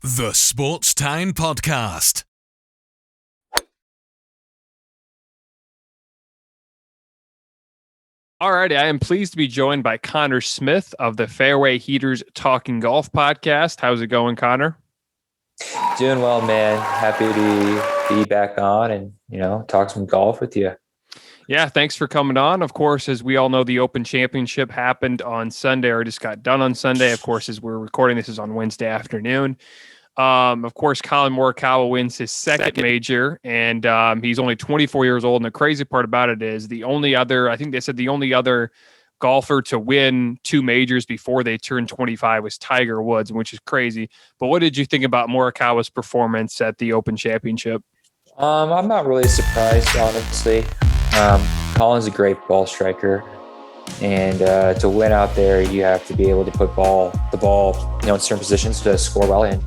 The Sports Time Podcast. Alrighty, I am pleased to be joined by Connor Smith of the Fairway HeatersTalking Golf Podcast. How's it going, Connor? Doing well, man. Happy to be back on and, talk some golf with you. Yeah, thanks for coming on. Of course, as we all know, the Open Championship happened on Sunday, or just got done on Sunday. Of course, as we're recording, this is on Wednesday afternoon. Of course, Collin Morikawa wins his second major, and he's only 24 years old. And the crazy part about it is the only other golfer to win two majors before they turned 25 was Tiger Woods, which is crazy. But what did you think about Morikawa's performance at the Open Championship? I'm not really surprised, honestly. Colin's a great ball striker, and to win out there, you have to be able to put the ball, in certain positions to score well. And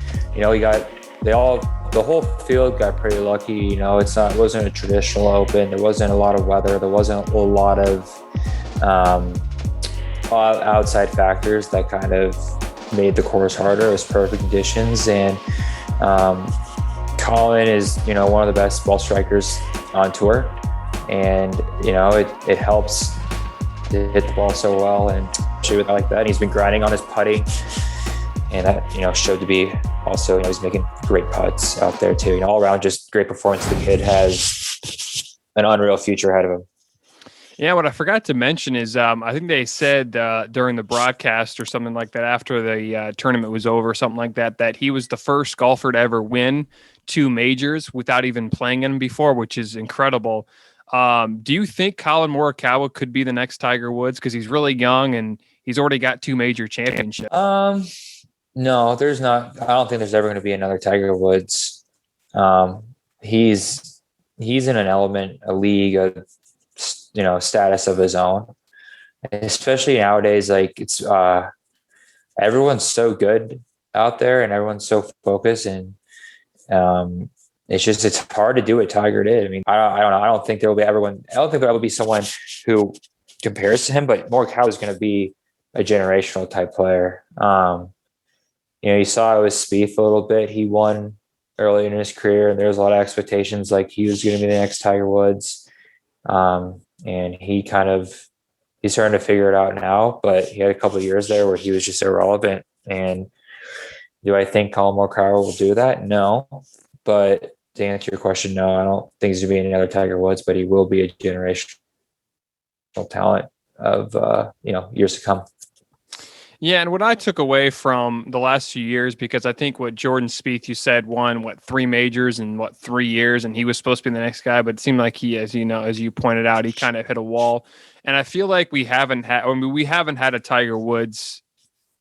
the whole field got pretty lucky. It wasn't a traditional Open. There wasn't a lot of weather. There wasn't a lot of outside factors that kind of made the course harder. It was perfect conditions, and Collin is one of the best ball strikers on tour. And, it helps to hit the ball so well and shoot it like that. And he's been grinding on his putting, and that, showed to be also, he's making great putts out there too. All around, just great performance. The kid has an unreal future ahead of him. Yeah, what I forgot to mention is I think they said during the broadcast or something like that after the tournament was over, something like that he was the first golfer to ever win two majors without even playing in them before, which is incredible. Do you think Collin Morikawa could be the next Tiger Woods? Because he's really young and he's already got two major championships. No, there's not. I don't think there's ever going to be another Tiger Woods. He's in an element, a league, status of his own. And especially nowadays, it's everyone's so good out there and everyone's so focused, and it's hard to do what Tiger did. I mean, I don't know. I don't think there will be someone who compares to him, but Morikawa is going to be a generational type player. You saw it with Spieth a little bit. He won early in his career, and there was a lot of expectations like he was going to be the next Tiger Woods. And he's starting to figure it out now, but he had a couple of years there where he was just irrelevant. And do I think Collin Morikawa will do that? No. But to answer your question, no, I don't think he's going to be another Tiger Woods, but he will be a generational talent of, years to come. Yeah, and what I took away from the last few years, because I think what Jordan Spieth, you said, won, three majors in 3 years, and he was supposed to be the next guy, but it seemed like he, as you pointed out, he kind of hit a wall. And I feel like we haven't had a Tiger Woods.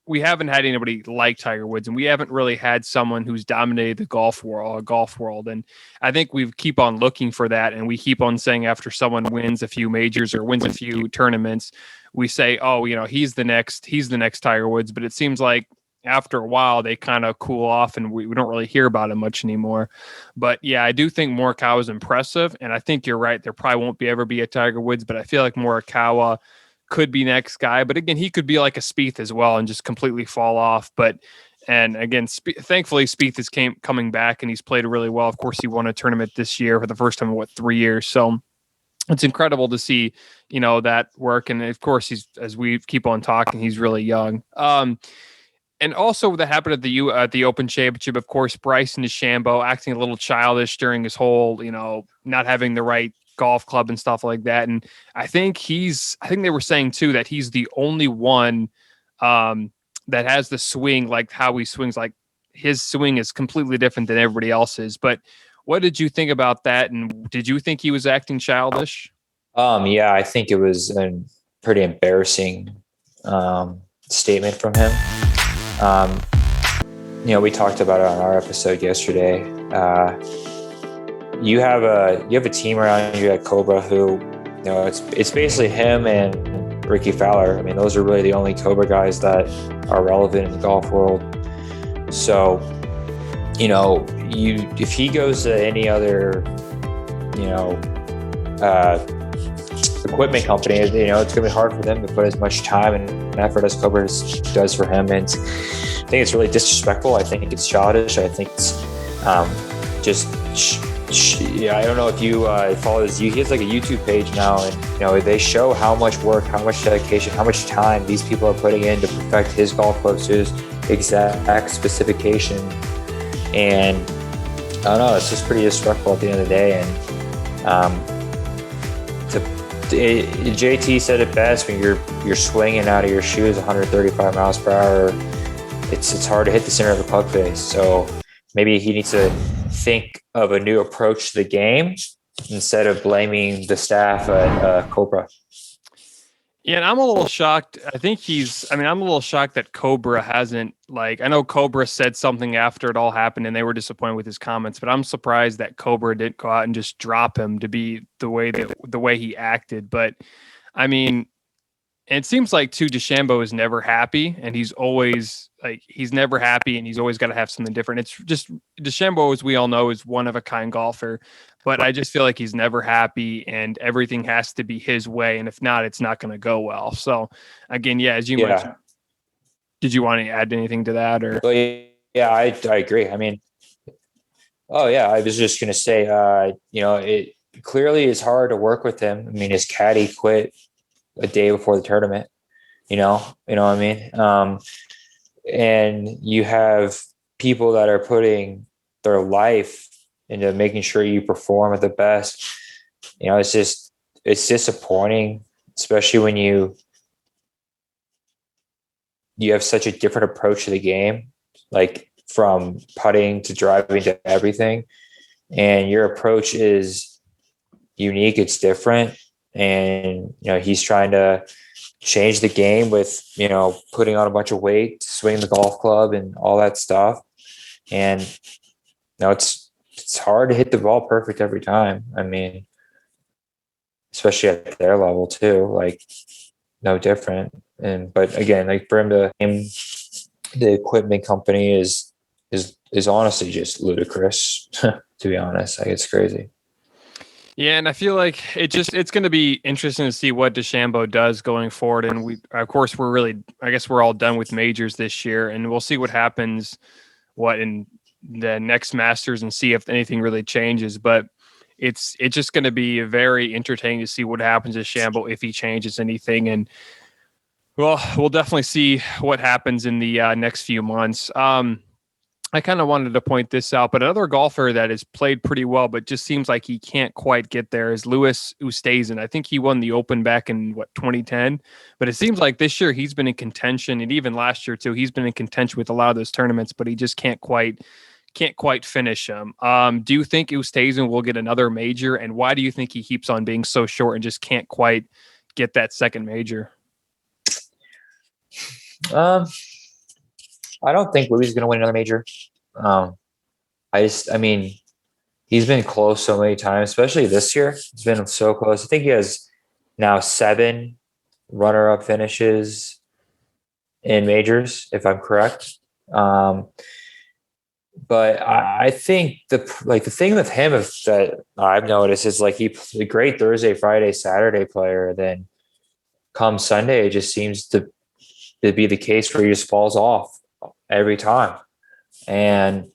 We haven't had anybody like Tiger Woods, and we haven't really had someone who's dominated the golf world. And I think we keep on looking for that, and we keep on saying after someone wins a few majors or wins a few tournaments, we say, oh, he's the next Tiger Woods. But it seems like after a while they kind of cool off, and we don't really hear about him much anymore. But yeah, I do think Morikawa is impressive, and I think you're right. There probably won't ever be a Tiger Woods, but I feel like Morikawa could be next guy. But again, he could be like a Spieth as well and just completely fall off. And again, thankfully Spieth is coming back, and he's played really well. Of course, he won a tournament this year for the first time in 3 years. So it's incredible to see, that work. And of course, as we keep on talking, he's really young. And also that happened at the Open Championship, of course, Bryson DeChambeau acting a little childish during his whole, not having the right golf club and stuff like that. And I think they were saying too that he's the only one that has the swing like how he swings. Like his swing is completely different than everybody else's. But what did you think about that? And did you think he was acting childish? Yeah, I think it was a pretty embarrassing statement from him. We talked about it on our episode yesterday. You have a team around you at Cobra who, it's basically him and Ricky Fowler. I mean, those are really the only Cobra guys that are relevant in the golf world. So, if he goes to any other, equipment company, it's going to be hard for them to put as much time and effort as Cobra does for him. And think it's really disrespectful. I think it's childish. I think it's I don't know if you follow his. He has like a YouTube page now, and they show how much work, how much dedication, how much time these people are putting in to perfect his golf clubs to his exact specification. And I don't know, it's just pretty disrespectful at the end of the day. And JT said it best: when you're swinging out of your shoes 135 miles per hour, it's hard to hit the center of the club face. So maybe he needs to think of a new approach to the game instead of blaming the staff at Cobra. Yeah, and I'm a little shocked. I'm a little shocked that Cobra hasn't, I know Cobra said something after it all happened and they were disappointed with his comments, but I'm surprised that Cobra didn't go out and just drop him to be the way he acted. But I mean, it seems like too, DeChambeau is never happy, and he's never happy, and he's always got to have something different. It's just DeChambeau, as we all know, is one of a kind golfer, but I just feel like he's never happy, and everything has to be his way, and if not, it's not going to go well. So again, as you mentioned, did you want to add anything to that? Or yeah, I agree. I mean, I was just going to say, it clearly is hard to work with him. I mean, his caddy quit a day before the tournament, you know what I mean? And you have people that are putting their life into making sure you perform at the best. It's disappointing, especially when you have such a different approach to the game, like from putting to driving to everything. And your approach is unique. It's different. And, he's trying to change the game with, putting on a bunch of weight to swing the golf club and all that stuff. And, it's hard to hit the ball perfect every time. I mean, especially at their level too, no different. But again, for him to name the equipment company is honestly just ludicrous, to be honest. It's crazy. Yeah, and I feel like it's going to be interesting to see what DeChambeau does going forward. And we're all done with majors this year, and we'll see what happens in the next Masters and see if anything really changes. But it's just going to be very entertaining to see what happens to DeChambeau, if he changes anything. And well, we'll definitely see what happens in the next few months. I kind of wanted to point this out, but another golfer that has played pretty well, but just seems like he can't quite get there, is Louis Oosthuizen. I think he won the Open back in 2010, but it seems like this year he's been in contention, and even last year too, he's been in contention with a lot of those tournaments, but he just can't quite finish them. Do you think Oosthuizen will get another major, and why do you think he keeps on being so short and just can't quite get that second major? I don't think Louis is going to win another major. He's been close so many times, especially this year. He's been so close. I think he has now 7 runner-up finishes in majors, if I'm correct. But I think the thing with him that I've noticed is he's a great Thursday, Friday, Saturday player. Then come Sunday, it just seems to be the case where he just falls off every time. And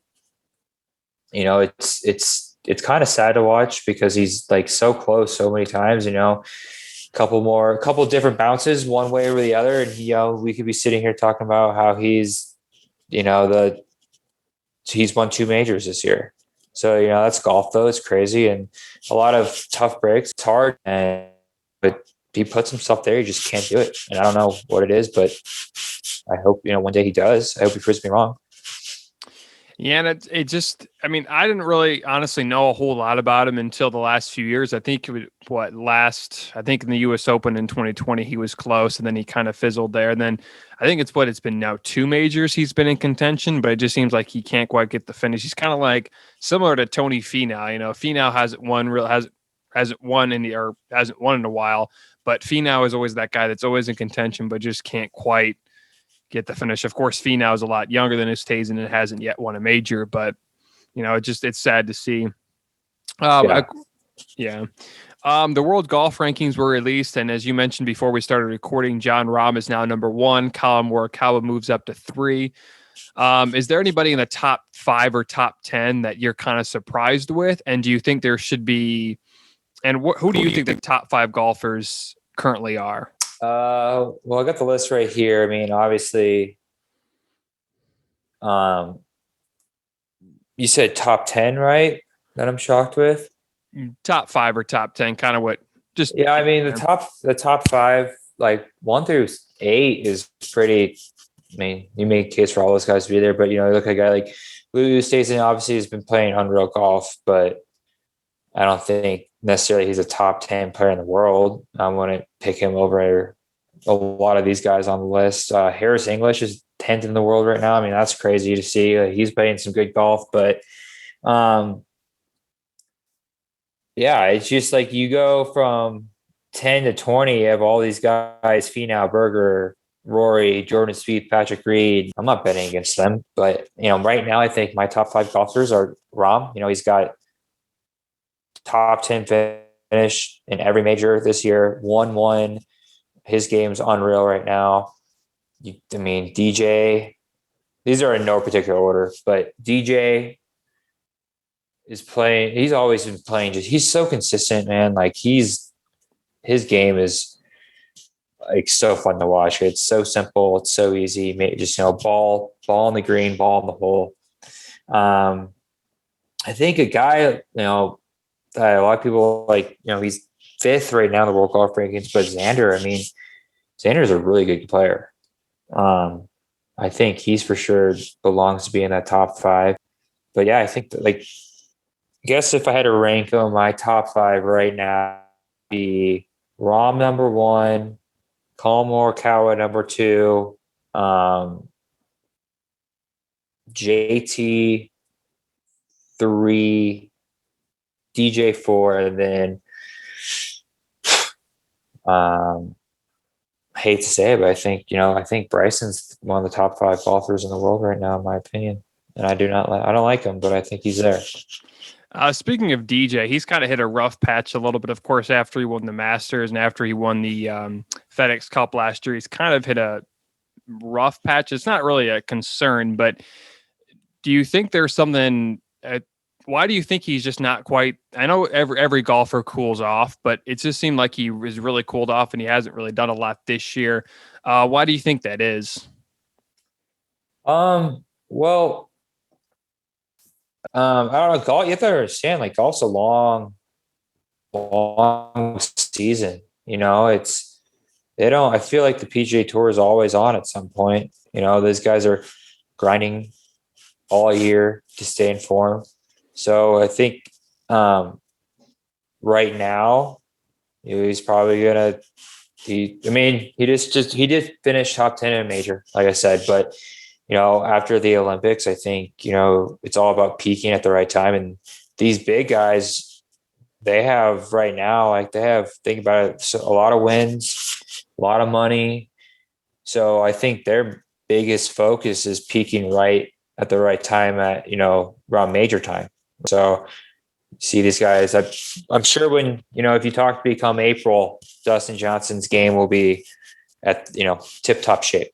it's kind of sad to watch, because he's so close so many times. Couple different bounces one way or the other, and we could be sitting here talking about how he's he's won 2 majors this year. So that's golf, though. It's crazy, and a lot of tough breaks. It's hard, but he puts himself there. He just can't do it, and I don't know what it is, but I hope, one day he does. I hope he proves me wrong. Yeah, and I didn't really honestly know a whole lot about him until the last few years. I think in the U.S. Open in 2020, he was close, and then he kind of fizzled there. And then I think it's been now 2 majors he's been in contention, but it just seems like he can't quite get the finish. He's kind of similar to Tony Finau. Finau hasn't won in a while, but Finau is always that guy that's always in contention, but just can't quite get the finish. Of course, Finau is a lot younger than Oosthuizen and hasn't yet won a major, but it's sad to see. The World Golf Rankings were released, and as you mentioned before we started recording, Jon Rahm is now number 1. Collin Morikawa moves up to 3. Is there anybody in the top 5 or top 10 that you're kind of surprised with? And do you think there should be, and who do you think the top 5 golfers currently are? Well, I got the list right here. I mean, obviously, you said top 10, right? That I'm shocked with. Top 5 or top 10, kind of what? Just yeah. I mean, the top 5, like 1 through 8, is pretty. I mean, you make a case for all those guys to be there, but you look at a guy like Lulu Stason. Obviously, has been playing unreal golf, but I don't think necessarily he's a top 10 player in the world. I wouldn't pick him over a lot of these guys on the list. Harris English is 10th in the world right now. I mean, that's crazy to see. He's playing some good golf, but yeah, it's just like you go from 10 to 20, you have all these guys, Finau, Berger, Rory, Jordan Spieth, Patrick Reed. I'm not betting against them, but right now I think my top 5 golfers are Rahm. He's got top 10 finish in every major this year. 1-1. His game's unreal right now. I mean, DJ. These are in no particular order, but DJ is playing. He's always been playing. He's so consistent, man. Like his game is like so fun to watch. It's so simple. It's so easy. Just ball on the green, ball in the hole. I think a guy that a lot of people like. He's 5th right now in the World Golf Rankings, but Xander. I mean, Xander's a really good player. I think he's for sure belongs to be in that top 5. But yeah, I think that, I guess if I had to rank them, my top 5 right now would be Rahm number 1, Collin Morikawa number 2, JT 3, DJ 4, and then I hate to say it, but I think Bryson's one of the top 5 golfers in the world right now, in my opinion. And I don't like him, but I think he's there. Speaking of DJ, he's kind of hit a rough patch a little bit, of course, after he won the Masters and after he won the FedEx Cup last year. He's kind of hit a rough patch. It's not really a concern, but do you think there's something why do you think he's just not quite? I know every golfer cools off, but it just seemed like he was really cooled off and he hasn't really done a lot this year. Why do you think that is? Well, I don't know. Golf, you have to understand, like golf's a long season. I feel like the PGA Tour is always on at some point. Those guys are grinding all year to stay in form. So I think right now he's probably gonna. He did finish top 10 in a major, like I said, but after the Olympics, I think it's all about peaking at the right time. And these big guys, they have right now, think about it, a lot of wins, a lot of money. So I think their biggest focus is peaking right at the right time at around major time. So see these guys. I'm sure when if you talk to come April, Dustin Johnson's game will be at tip top shape.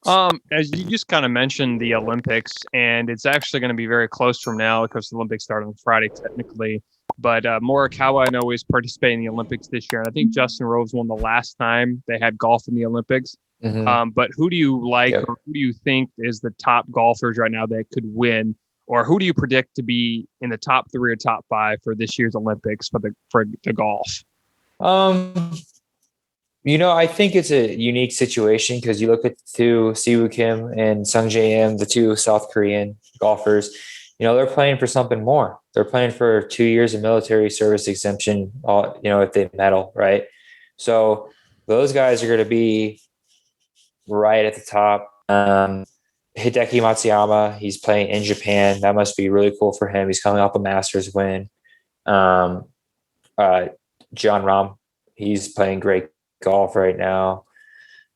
As you just kind of mentioned the Olympics, and it's actually going to be very close from now because the Olympics start on Friday technically. But Morikawa, I know, is participating in the Olympics this year. And I think Justin Rose won the last time they had golf in the Olympics. Mm-hmm. But who do you like, or who do you think is the top golfers right now that could win? Or who do you predict to be in the top 3 or top 5 for this year's Olympics for the golf? I think it's a unique situation because you look at the 2, Siwoo Kim and Sung Jae Im, the 2 South Korean golfers. They're playing for something more. They're playing for 2 years of military service exemption. If they medal, right? So those guys are going to be right at the top. Hideki Matsuyama, he's playing in Japan. That must be really cool for him. He's coming off a Masters win. John Rahm, he's playing great golf right now.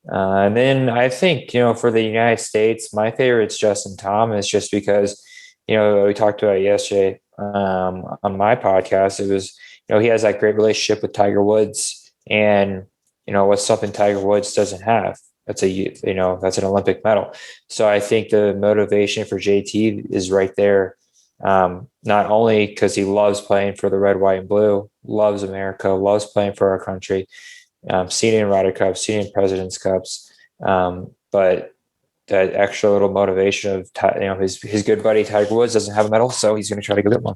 And then I think, for the United States, my favorite is Justin Thomas, just because, we talked about it yesterday on my podcast. It was, he has that great relationship with Tiger Woods, and, what's something Tiger Woods doesn't have. that's an Olympic medal. So I think the motivation for JT is right there. Not only because he loves playing for the red, white, and blue, loves America, loves playing for our country, seen it in Ryder Cups, seen it in President's Cups, but that extra little motivation of his good buddy Tiger Woods doesn't have a medal, so he's going to try to get one.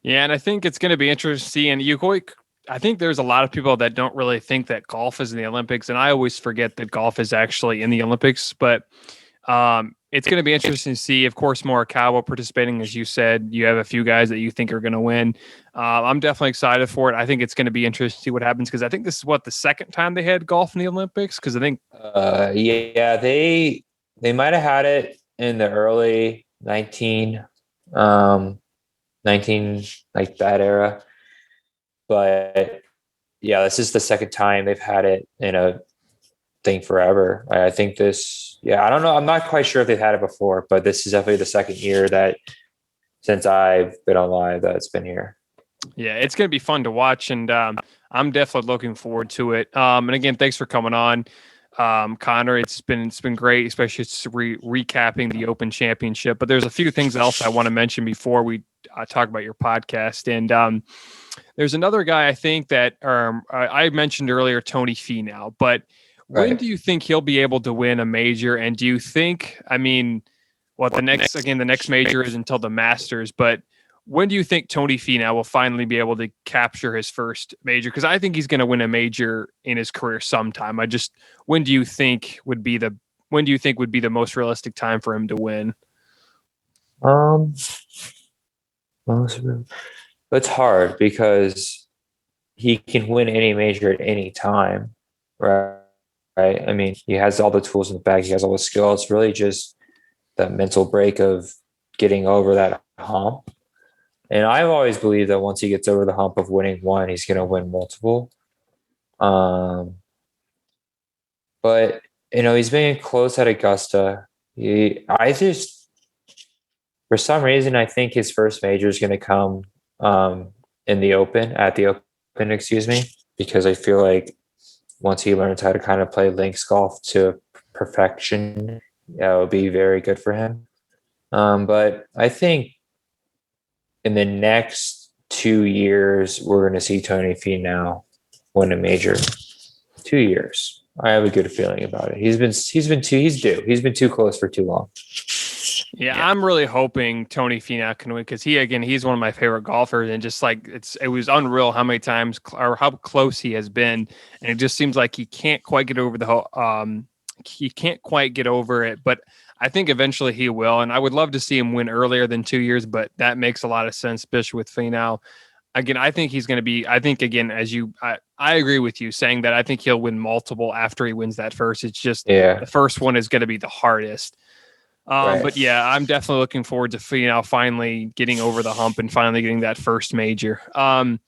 Yeah, and I think it's going to be interesting. And I think there's a lot of people that don't really think that golf is in the Olympics, and I always forget that golf is actually in the Olympics. But it's going to be interesting to see. Of course, Morikawa participating, as you said. You have a few guys that you think are going to win. I'm definitely excited for it. I think it's going to be interesting to see what happens because I think this is the second time they had golf in the Olympics. Because I think, they might have had it in the early 19 like that era, but yeah, this is the second time they've had it in a thing forever. I think this, I don't know. I'm not quite sure if they've had it before, but this is definitely the second year that since I've been on live that it's been here. Yeah, it's going to be fun to watch, and I'm definitely looking forward to it. And again, thanks for coming on, Connor. It's been great, especially recapping the Open Championship. But there's a few things else I want to mention before we talk about your podcast. And there's another guy I think that I mentioned earlier, Tony Finau. But when do you think he'll be able to win a major? And do you think, the next major is until the Masters, but when do you think Tony Finau will finally be able to capture his first major? Because I think he's going to win a major in his career sometime. When do you think would be the most realistic time for him to win? It's hard because he can win any major at any time, right? I mean, he has all the tools in the bag. He has all the skill. It's really just that mental break of getting over that hump. And I've always believed that once he gets over the hump of winning one, he's going to win multiple. But, he's been close at Augusta. For some reason, I think his first major is going to come at the Open, because I feel like once he learns how to kind of play links golf to perfection, it will be very good for him. But I think in the next 2 years, we're going to see Tony Finau win a major. 2 years. I have a good feeling about it. He's due. He's been too close for too long. Yeah, I'm really hoping Tony Finau can win because he's one of my favorite golfers, and just like it was unreal how many times or how close he has been, and it just seems like he can't quite get over it, but I think eventually he will, and I would love to see him win earlier than 2 years, but that makes a lot of sense, especially with Finau. Again, I think he's going to be, I agree with you saying that I think he'll win multiple after he wins that first. It's just the first one is going to be the hardest. Right. But yeah, I'm definitely looking forward to Finau finally getting over the hump and finally getting that first major. And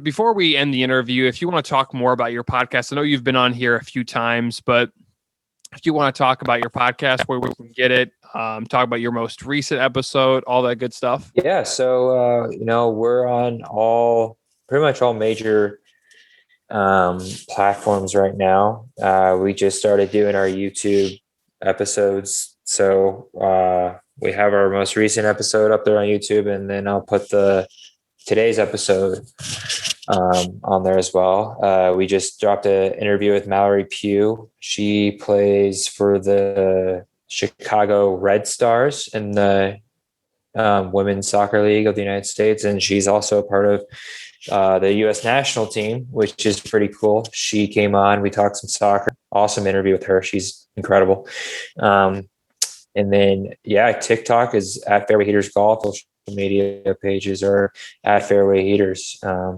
before we end the interview, if you want to talk more about your podcast, I know you've been on here a few times, but if you want to talk about your podcast, where we can get it, talk about your most recent episode, all that good stuff. Yeah. So, we're on pretty much all major platforms right now. We just started doing our YouTube episodes. So we have our most recent episode up there on YouTube, and then I'll put today's episode on there as well. We just dropped an interview with Mallory Pugh. She plays for the Chicago Red Stars in the Women's Soccer League of the United States, and she's also a part of the U.S. national team, which is pretty cool. She came on, we talked some soccer. Awesome interview with her. She's incredible. And then, TikTok is at Fairway Heaters Golf. Social media pages are at Fairway Heaters. I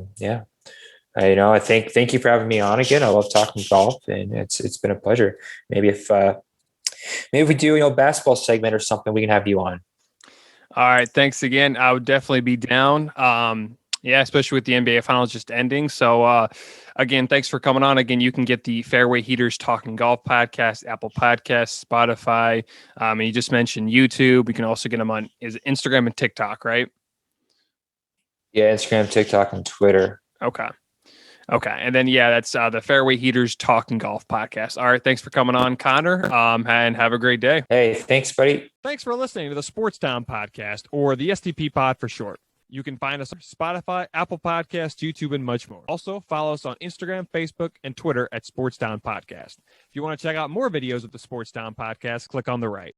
thank you for having me on again. I love talking golf, and it's been a pleasure. Maybe if we do a basketball segment or something, we can have you on. All right, thanks again. I would definitely be down. Especially with the NBA Finals just ending. So, again, thanks for coming on. Again, you can get the Fairway Heaters Talking Golf Podcast, Apple Podcasts, Spotify. And you just mentioned YouTube. You can also get them on Instagram and TikTok, right? Yeah, Instagram, TikTok, and Twitter. Okay. Okay. And then, that's the Fairway Heaters Talking Golf Podcast. All right. Thanks for coming on, Connor, and have a great day. Hey, thanks, buddy. Thanks for listening to the Sports Town Podcast, or the STP Pod for short. You can find us on Spotify, Apple Podcasts, YouTube, and much more. Also, follow us on Instagram, Facebook, and Twitter at Sports Town Podcast. If you want to check out more videos of the Sports Town Podcast, click on the right.